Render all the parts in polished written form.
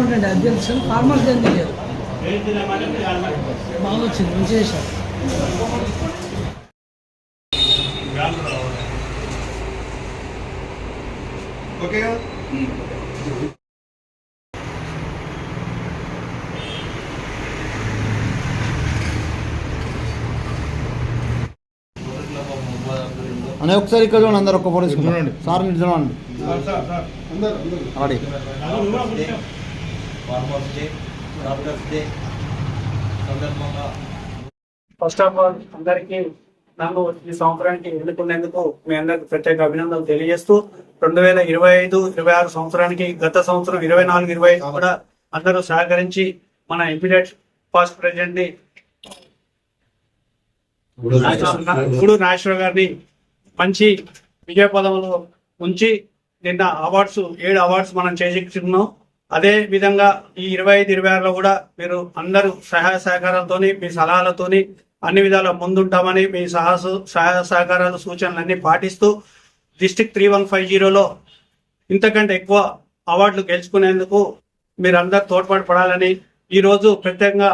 ఉన్నటువంటి అధ్యక్షులు ఫార్మర్స్ ఏం తెలియదు. బాగా వచ్చింది, మంచి చేశారు. అనే ఒకసారి ఇక్కడ చూడండి, అందరు ఒక్క ఫోటో తీసుకుంటాం. సార్ మీరు చూడండి. ఫస్ట్ ఆఫ్ ఆల్ అందరికీ నన్ను ఈ సంవత్సరానికి ఎన్నుకునేందుకు మీ అందరికి ప్రత్యేక అభినందనలు తెలియజేస్తూ 2025-26 సంవత్సరానికి గత సంవత్సరం 24-25 కూడా అందరూ సహకరించి మన ఇమ్మీడియట్ పాస్ట్ ప్రెసిడెంట్ ని గూడూరు నాగేశ్వరరావు గారిని మంచి విజయ పదంలో ఉంచి నిన్న 7 అవార్డ్స్ మనం చేయించుకున్నాం. అదే విధంగా ఈ 25-26లో కూడా మీరు అందరూ సహాయ సహకారాలతోని మీ సలహాలతోని అన్ని విధాల ముందుంటామని మీ సహాయ సహకారాలు సూచనలన్నీ పాటిస్తూ డిస్ట్రిక్ట్ 3150లో ఇంతకంటే ఎక్కువ అవార్డులు గెలుచుకునేందుకు మీరందరూ తోడ్పాటు పడాలని ఈరోజు ప్రత్యేకంగా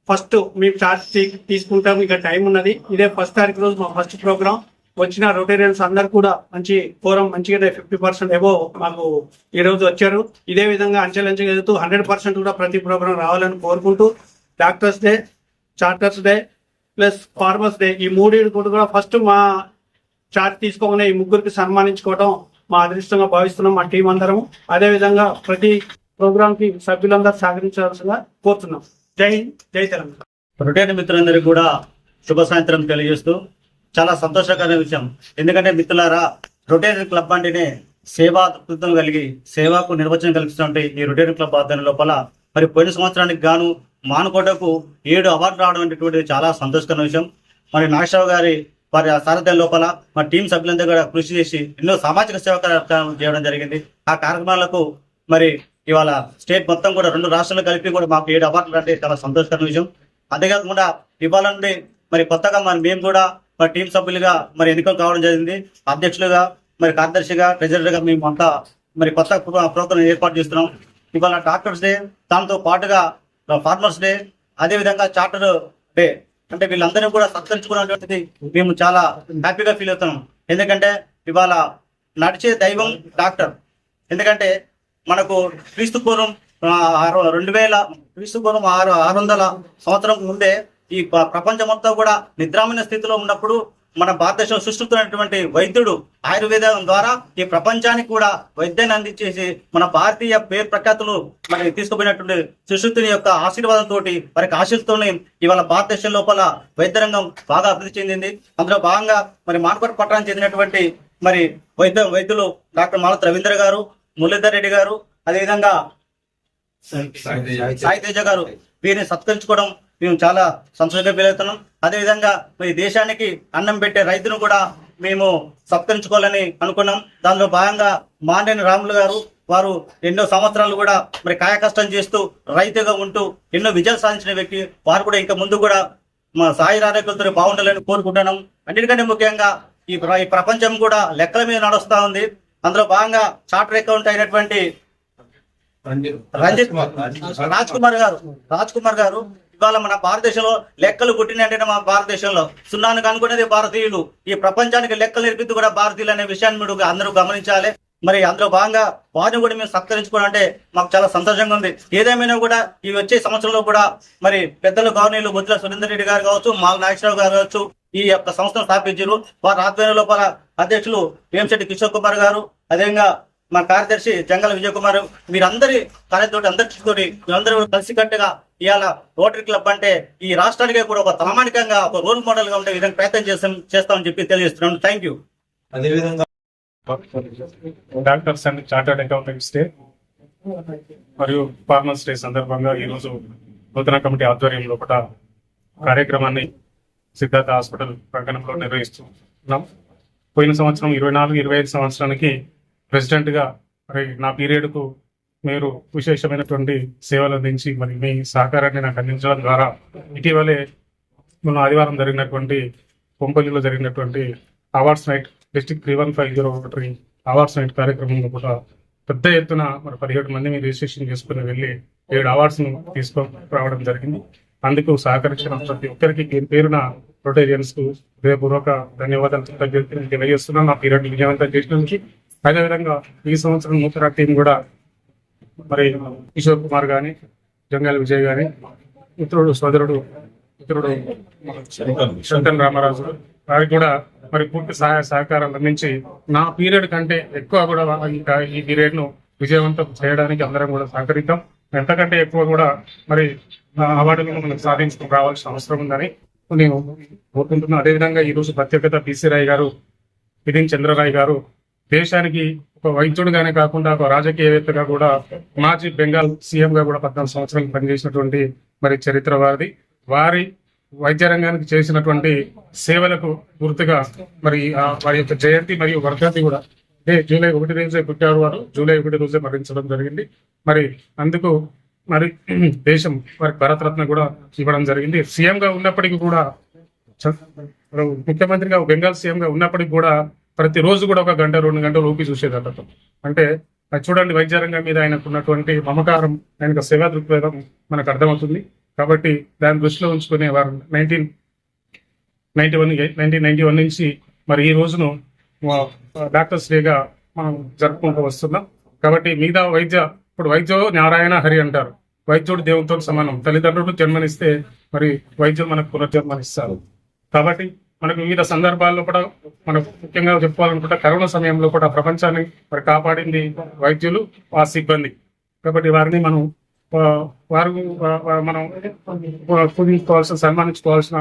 ఫస్ట్ మేము చార్జ్ తీసుకుంటాం. ఇక టైం ఉన్నది. ఇదే 1 తారీఖు రోజు మా ఫస్ట్ ప్రోగ్రాం. వచ్చిన రొటేరియన్స్ అందరు కూడా మంచి ఫోరం మంచిగానే 50% ఏవో మాకు ఈ రోజు వచ్చారు. ఇదే విధంగా అంచెలంచెగా ఎదుగుతూ 100% కూడా ప్రతి ప్రోగ్రాం రావాలని కోరుకుంటూ doctors day, charters day plus farmers day ఈ మూడు కూడా ఫస్ట్ మా చార్ట్ తీసుకోగానే ఈ ముగ్గురికి సన్మానించుకోవడం మా అదృష్టంగా భావిస్తున్నాం మా టీం అందరం. అదేవిధంగా ప్రతి ప్రోగ్రామ్ కి సభ్యులందరూ సహకరించాల్సిందిగా కోరుతున్నాం. జై హింద్, జై తెలంగాణ. రొటేరియన్ మిత్రులందరికీ కూడా శుభ సాయంత్రం తెలియజేస్తూ చాలా సంతోషకరమైన విషయం. ఎందుకంటే మిత్రులారా, రొటేరియన్ క్లబ్ అంటేనే సేవా దృక్పథం కలిగి సేవకు నిర్వచనం కల్పిస్తుంటే ఈ రొటేరియన్ క్లబ్ ఆధ్వర్యం లోపల మరి పోయిన సంవత్సరానికి గాను మానుకోటకు 7 అవార్డు రావడం అనేటువంటిది చాలా సంతోషకరమైన విషయం. మరి నాగేశ్వరరావు గారి వారి సారథ్యం లోపల మా టీం సభ్యులందరూ కూడా కృషి చేసి ఎన్నో సామాజిక సేవా కార్యక్రమాలు చేయడం జరిగింది. ఆ కార్యక్రమాలకు మరి ఇవాళ స్టేట్ మొత్తం కూడా 2 రాష్ట్రాలు కలిపి కూడా మాకు 7 అవార్డులు అంటే చాలా సంతోషకరమైన విషయం. అంతేకాకుండా ఇవాళ నుండి మరి కొత్తగా మేము కూడా మరి టీం సభ్యులుగా మరి ఎన్నికలు కావడం జరిగింది. అధ్యక్షులుగా మరి కార్యదర్శిగా ట్రెజరర్గా మేము అంతా మరి కొత్త ప్రోగ్రాం ఏర్పాటు చేస్తున్నాం. ఇవాళ డాక్టర్స్ డే, దాంతో పాటుగా ఫార్మర్స్ డే, అదేవిధంగా చార్టర్ డే అంటే వీళ్ళందరినీ కూడా సత్కరించుకున్నటువంటిది మేము చాలా హ్యాపీగా ఫీల్ అవుతున్నాం. ఎందుకంటే ఇవాళ నడిచే దైవం డాక్టర్. ఎందుకంటే మనకు క్రీస్తు పూర్వం 600 సంవత్సరం ముందే ఈ ప్రపంచమంతా కూడా నిద్రామైన స్థితిలో ఉన్నప్పుడు మన భారతదేశం సృష్టిస్తున్నటువంటి వైద్యుడు ఆయుర్వేదం ద్వారా ఈ ప్రపంచానికి కూడా వైద్యాన్ని అందించేసి మన భారతీయ పేరు ప్రఖ్యాతులు మరి తీసుకుపోయినటువంటి సుశ్రుతుని యొక్క ఆశీర్వాదంతో వారికి ఆశీస్సుతోనే ఇవాళ భారతదేశం లోపల వైద్య రంగం బాగా అభివృద్ధి చెందింది. అందులో భాగంగా మరి మానకోట పట్టణానికి చెందినటువంటి మరి వైద్యులు డాక్టర్ మాలత రవీంద్ర గారు, మురళీధర్ రెడ్డి గారు, అదేవిధంగా సాయి తేజ గారు, వీరిని సత్కరించుకోవడం మేము చాలా సంతోషంగా ఫీల్ అవుతున్నాం. అదేవిధంగా మరి దేశానికి అన్నం పెట్టే రైతును కూడా మేము సత్కరించుకోవాలని అనుకున్నాం. దానిలో భాగంగా మాండేని రాములు గారు, వారు ఎన్నో సంవత్సరాలు కూడా మరి కాయకష్టం చేస్తూ రైతుగా ఉంటూ ఎన్నో విజయాలు సాధించిన వ్యక్తి. వారు కూడా ఇంకా ముందు కూడా మా సాయి ఆరోగ్యంతో బాగుండాలని కోరుకుంటున్నాం. అన్నిటికంటే ముఖ్యంగా ఈ ప్రపంచం కూడా లెక్కల మీద నడుస్తూ ఉంది. అందులో భాగంగా చార్టర్ అకౌంట్ అయినటువంటి రాజ్ కుమార్ గారు ఇవాళ మన భారతదేశంలో లెక్కలు పుట్టినంటే మన భారతదేశంలో సున్నాను కనుక్కునేది భారతీయులు. ఈ ప్రపంచానికి లెక్కలు నేర్పిద్దు కూడా భారతీయులు అనే విషయాన్ని మీరు అందరూ గమనించాలి. మరి అందులో భాగంగా వారిని కూడా మేము సత్కరించుకోవడం అంటే మాకు చాలా సంతోషంగా ఉంది. ఏదేమైనా కూడా ఈ వచ్చే సంవత్సరంలో కూడా మరి పెద్దలు గవర్నర్లు బొజ్జల సురేందర్ రెడ్డి గారు కావచ్చు, మాల నాగేశ్వరరావు గారు కావచ్చు, ఈ యొక్క సంస్థను స్థాపించారు. వారి ఆధ్వర్యం లోపల అధ్యక్షులు వేంశెట్టి కిషోర్ కుమార్ గారు, అదేవిధంగా మా కార్యదర్శి జంగల విజయ్ కుమార్, వీరందరి కార్యతోటి అందరితోటి మేమందరూ కలిసికట్టుగా ఇవాళ రోటరీ క్లబ్ అంటే ఈ రాష్ట్రానికే కూడా ఒక ప్రామాణికంగా ఒక రోల్ మోడల్ గా ఉండే విధంగా ప్రయత్నం చేస్తామని చెప్పి తెలియజేస్తున్నాను. Thank you. అదేవిధంగా doctors and chartered accountants day మరియు ఫార్మర్స్ డే సందర్భంగా ఈరోజు నూతన కమిటీ ఆధ్వర్యంలో కూడా కార్యక్రమాన్ని సిద్ధార్థ హాస్పిటల్ ప్రాంగణంలో నిర్వహిస్తున్నాం. పోయిన సంవత్సరం 24-25 సంవత్సరానికి ప్రెసిడెంట్ గా మరి నా పీరియడ్ కు మీరు విశేషమైనటువంటి సేవలు అందించి మరి మీ సహకారాన్ని నాకు అందించడం ద్వారా ఇటీవలే మొన్న ఆదివారం జరిగినటువంటి కొంపల్లిలో జరిగినటువంటి awards night district 3150 awards night కార్యక్రమంలో కూడా పెద్ద ఎత్తున మరి 17 మందిని రిజిస్ట్రేషన్ చేసుకుని వెళ్ళి 7 అవార్డ్స్ను తీసుకురావడం జరిగింది. అందుకు సహకరించిన ప్రతి ఒక్కరికి పేరున రొటేరియన్స్ కు హృదయపూర్వక ధన్యవాదాలు తెలియజేస్తున్నాను. నా పీరియడ్ విజయవంతం చేసినందుకు. అదేవిధంగా ఈ సంవత్సరం నూతన టీం కూడా మరి కిషోర్ కుమార్ గాని, జంగాల విజయ్ గాని, సోదరుడు శంకర్ రామరాజు వారికి కూడా మరి పూర్తి సహాయ సహకారాలు అందించి నా పీరియడ్ కంటే ఎక్కువ కూడా ఇంకా ఈ పీరియడ్ ను విజయవంతం చేయడానికి అందరం కూడా సహకరిద్దాం. ఎంతకంటే ఎక్కువ కూడా మరి అవార్డులను మనం సాధించుకుని రావాల్సిన అవసరం ఉందని నేను కోరుకుంటున్నాను. అదేవిధంగా ఈ రోజు ప్రత్యేకత పిసి రాయ్ గారు, బిదిన్ చంద్రరాయ్ గారు దేశానికి ఒక వైద్యుడిగానే కాకుండా ఒక రాజకీయవేత్తగా కూడా మాజీ బెంగాల్ సీఎం గా కూడా 14 సంవత్సరాలు పనిచేసినటువంటి మరి చరిత్ర వారిది. వారి వైద్య రంగానికి చేసినటువంటి సేవలకు గుర్తుగా మరి వారి యొక్క జయంతి మరియు వర్ధంతి కూడా జూలై 1 రోజే పుట్టారు. వారు జూలై 1 రోజే మరణించడం జరిగింది. మరి అందుకు మరి దేశం వారికి భారతరత్న కూడా ఇవ్వడం జరిగింది. సీఎం గా ఉన్నప్పటికీ కూడా, ముఖ్యమంత్రిగా బెంగాల్ సీఎం గా ఉన్నప్పటికీ కూడా ప్రతిరోజు కూడా 1 గంట 2 గంటలు ఊపి చూసేదట. అంటే చూడండి, వైద్య రంగం మీద ఆయనకు ఉన్నటువంటి మమకారం, ఆయన సేవా దృక్పథం మనకు అర్థమవుతుంది. కాబట్టి దాన్ని దృష్టిలో ఉంచుకునే వారు 1991 నుంచి మరి ఈ రోజును డాక్టర్స్ డేగా మనం జరుపుకుంటూ వస్తున్నాం. కాబట్టి మిగతా ఇప్పుడు వైద్యో నారాయణ హరి అంటారు. వైద్యుడు దేవునితో సమానం. తల్లిదండ్రులు జన్మనిస్తే మరి వైద్యులు మనకు పునర్జన్మనిస్తారు. కాబట్టి మనకు వివిధ సందర్భాల్లో కూడా మనకు ముఖ్యంగా చెప్పుకోవాలనుకుంటే కరోనా సమయంలో కూడా ప్రపంచాన్ని మరి కాపాడింది వైద్యులు, ఆ సిబ్బంది. కాబట్టి వారిని మనం పూజించుకోవాల్సిన, సన్మానించుకోవాల్సిన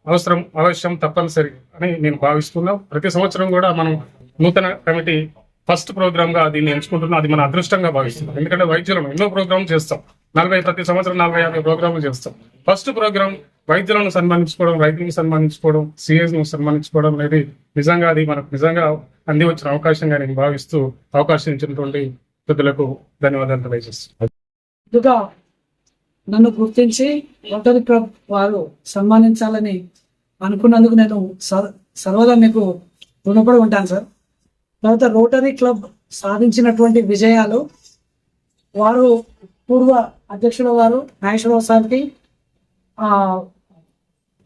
అవసరం తప్పనిసరి అని నేను భావిస్తున్నాం. ప్రతి సంవత్సరం కూడా మనం నూతన కమిటీ ఫస్ట్ ప్రోగ్రామ్ గా దీన్ని ఎంచుకుంటున్నాం. అది మన అదృష్టంగా భావిస్తున్నాం. ఎందుకంటే వైద్యులను ఎన్నో ప్రోగ్రామ్ చేస్తాం, ప్రతి సంవత్సరం 40-50 ప్రోగ్రాములు చేస్తాం. ఫస్ట్ ప్రోగ్రామ్ వైద్యులను సన్మానించుకోవడం, రైతులను సన్మానించుకోవడం, సిఎస్ ను సన్మానించుకోవడం అనేది నిజంగా అది మనకు నిజంగా అంది వచ్చిన అవకాశంగా నేను భావిస్తూ అవకాశం ఇచ్చినటువంటి పెద్దలకు ధన్యవాదాలు తెలియజేస్తాను. ముందుగా నన్ను గుర్తించి రోటరీ క్లబ్ వారు సన్మానించాలని అనుకున్నందుకు నేను సర్వదా మీకు రుణపడి ఉంటాను సార్. తర్వాత రోటరీ క్లబ్ సాధించినటువంటి విజయాలు, వారు పూర్వ అధ్యక్షుల వారు నాగేశ్వరరావు సార్కి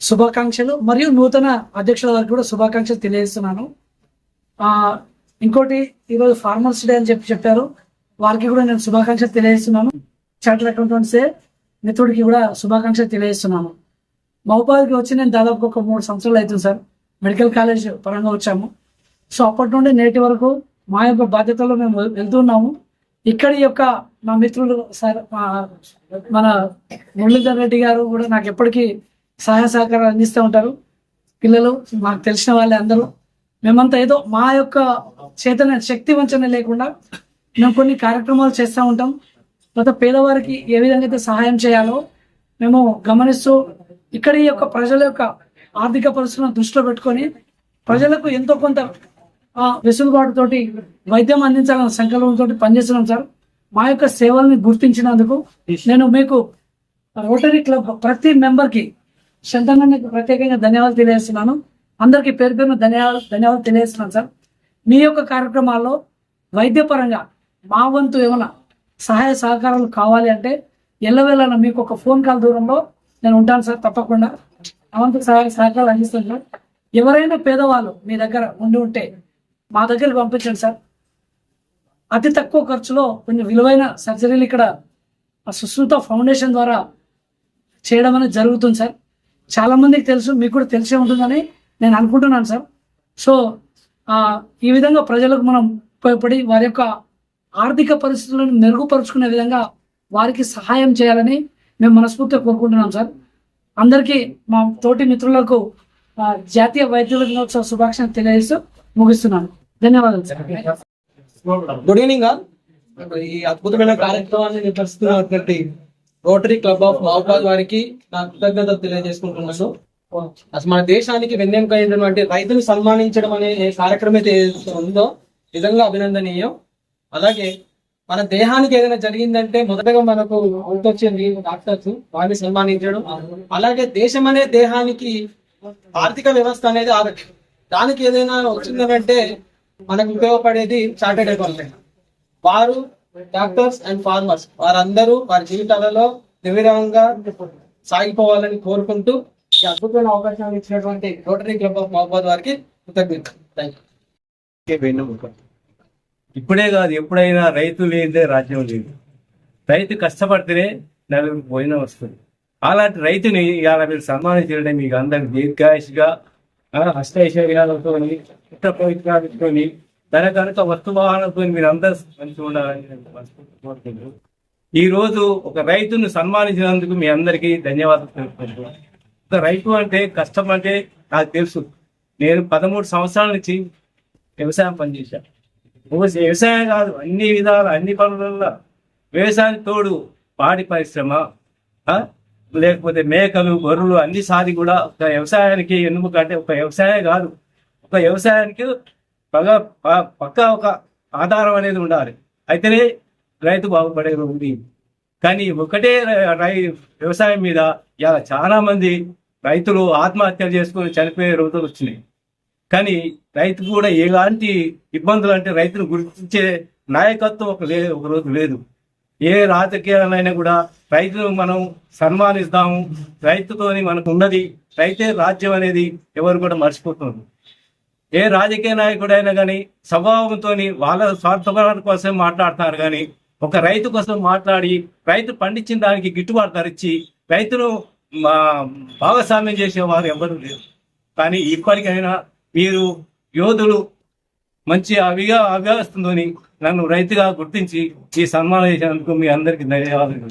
శుభాకాంక్షలు, మరియు నూతన అధ్యక్షుల వారికి కూడా శుభాకాంక్షలు తెలియజేస్తున్నాను. ఇంకోటి, ఈరోజు ఫార్మర్స్ డే అని చెప్పారు, వారికి కూడా నేను శుభాకాంక్షలు తెలియజేస్తున్నాను. చార్టర్డ్ అకౌంటెంట్స్ మిత్రుడికి కూడా శుభాకాంక్షలు తెలియజేస్తున్నాను. మహబూబాద్కి వచ్చి నేను దాదాపు ఒక 3 సంవత్సరాలు అవుతుంది సార్. మెడికల్ కాలేజ్ పరంగా వచ్చాము. సో అప్పటి నుండి నేటి వరకు మా యొక్క బాధ్యతలో మేము వెళ్తున్నాము. ఇక్కడి యొక్క మా మిత్రులు సార్, మన మురళీధర్ రెడ్డి గారు కూడా నాకు ఎప్పటికీ సహాయ సహకారాలు అందిస్తూ ఉంటారు. పిల్లలు మాకు తెలిసిన వాళ్ళే అందరూ. మేమంతా ఏదో మా యొక్క చేతన శక్తి వంచన లేకుండా మేము కొన్ని కార్యక్రమాలు చేస్తూ ఉంటాం. తర్వాత పేదవారికి ఏ విధంగా అయితే సహాయం చేయాలో మేము గమనిస్తూ ఇక్కడి యొక్క ప్రజల యొక్క ఆర్థిక పరిస్థితులను దృష్టిలో పెట్టుకొని ప్రజలకు ఎంతో కొంత వెసులుబాటుతోటి వైద్యం అందించాలన్న సంకల్పంతో పనిచేస్తున్నాం సార్. మా యొక్క సేవల్ని గుర్తించినందుకు నేను మీకు రోటరీ క్లబ్ ప్రతి మెంబర్కి శంతనానికి ప్రత్యేకంగా ధన్యవాదాలు తెలియజేస్తున్నాను. అందరికీ పేరు పేరున ధన్యవాదాలు తెలియజేస్తున్నాను సార్. మీ యొక్క కార్యక్రమాల్లో వైద్యపరంగా మా వంతు ఏమైనా సహాయ సహకారాలు కావాలి అంటే ఎల్లవేళ మీకు ఒక ఫోన్ కాల్ దూరంలో నేను ఉంటాను సార్. తప్పకుండా అవంతు సహాయ సహకారాలు అందిస్తాను సార్. ఎవరైనా పేదవాళ్ళు మీ దగ్గర ఉంటే మా దగ్గరికి పంపించండి సార్. అతి తక్కువ ఖర్చులో కొన్ని విలువైన సర్జరీలు ఇక్కడ సుశ్రుత ఫౌండేషన్ ద్వారా చేయడం అనేది జరుగుతుంది సార్. చాలా మందికి తెలుసు, మీకు కూడా తెలిసే ఉంటుందని నేను అనుకుంటున్నాను సార్. సో ఈ విధంగా ప్రజలకు మనం ఉపయోగపడి వారి యొక్క ఆర్థిక పరిస్థితులను మెరుగుపరుచుకునే విధంగా వారికి సహాయం చేయాలని మేము మనస్ఫూర్తిగా కోరుకుంటున్నాం సార్. అందరికీ మా తోటి మిత్రులకు జాతీయ వైద్యుల దినోత్సవ శుభాకాంక్షలు తెలియజేస్తూ ముగిస్తున్నాను. ధన్యవాదాలు సార్. Good evening all. ఈ అద్భుతమైన కార్యక్రమాన్ని నిర్వహిస్తున్నటువంటి రోటరీ క్లబ్ ఆఫ్ మహబూబాద్ వారికి నా కృతజ్ఞతలు తెలియజేసుకుంటున్నాను. అసలు మన దేశానికి వెన్నెముక అయినటువంటి రైతుని సన్మానించడం అనే కార్యక్రమం అయితే ఉందో నిజంగా అభినందనీయం. అలాగే మన దేహానికి ఏదైనా జరిగిందంటే మొదటగా మనకు గుర్తొచ్చింది డాక్టర్స్, వారిని సన్మానించడం. అలాగే దేశం అనే దేహానికి ఆర్థిక వ్యవస్థ అనేది దానికి ఏదైనా వచ్చిందంటే మనకు ఉపయోగపడేది చార్టెడ్ అకౌంటెంట్. వారు డాక్టర్స్ అండ్ ఫార్మర్స్ వారందరూ వారి జీవితాలలో నిర్విరామంగా సాగిపోవాలని కోరుకుంటూ ఈ అద్భుతమైన అవకాశాన్ని ఇచ్చినటువంటి రోటరీ క్లబ్ ఆఫ్ మహబూబాద్ వారికి కృతజ్ఞతలు. Thank you. ఇప్పుడే కాదు, ఎప్పుడైనా రైతు లేదే రాజ్యం లేదు. రైతు కష్టపడితేనే నలుగురు భోజనం వస్తుంది. అలాంటి రైతుని ఇవాళ మీరు సన్మానించడం మీకు అందరికి దీర్ఘాయుషిగా అష్టైశ్వర్యాలతో పుట్టపవిత్రాలతో తన కనుక వస్తువాహనతో మీరు అందరూ మంచిగా ఉండాలని నేను మనస్ఫూర్తిగా కోరుకుంటున్నాను. ఈ రోజు ఒక రైతును సన్మానించినందుకు మీ అందరికీ ధన్యవాదాలు తెలుపుకుంటున్నాను. ఒక రైతు అంటే కష్టం అంటే నాకు తెలుసు. నేను 13 సంవత్సరాల నుంచి వ్యవసాయం పనిచేశాను. వ్యవసాయం కాదు, అన్ని విధాలు అన్ని పనులలో వ్యవసాయం తోడు పాడి పరిశ్రమ, లేకపోతే మేకలు గొర్రెలు అన్ని సాది కూడా ఒక వ్యవసాయానికి ఎన్నుముక. అంటే ఒక వ్యవసాయం కాదు, ఒక వ్యవసాయానికి పక్కా ఒక ఆధారం అనేది ఉండాలి. అయితేనే రైతు బాగుపడేది ఉంది. కానీ ఒకటే వ్యవసాయం మీద ఇలా చాలా మంది రైతులు ఆత్మహత్యలు చేసుకుని చనిపోయే రోజులు వచ్చినాయి. కానీ రైతు కూడా ఎలాంటి ఇబ్బందులు అంటే రైతును గుర్తించే నాయకత్వం ఒక రోజు లేదు. ఏ రాజకీయాలైనా కూడా రైతును మనం సన్మానిస్తాము. రైతుతోని మనకు ఉన్నది రైతే రాజ్యం అనేది ఎవరు కూడా మర్చిపోతున్నారు. ఏ రాజకీయ నాయకుడైనా కానీ స్వభావంతో వాళ్ళ స్వార్థం కోసం మాట్లాడుతున్నారు. కానీ ఒక రైతు కోసం మాట్లాడి రైతు పండించిన దానికి గిట్టుబాటు ధర ఇచ్చి రైతును భాగస్వామ్యం చేసేవారు ఎవరు లేరు. కానీ ఇప్పటికైనా మీరు యోధులు మంచి అవిగా అవ్యవస్థతోని నన్ను రైతుగా గుర్తించి ఈ సన్మానం చేసినందుకు మీ అందరికీ ధన్యవాదాలు.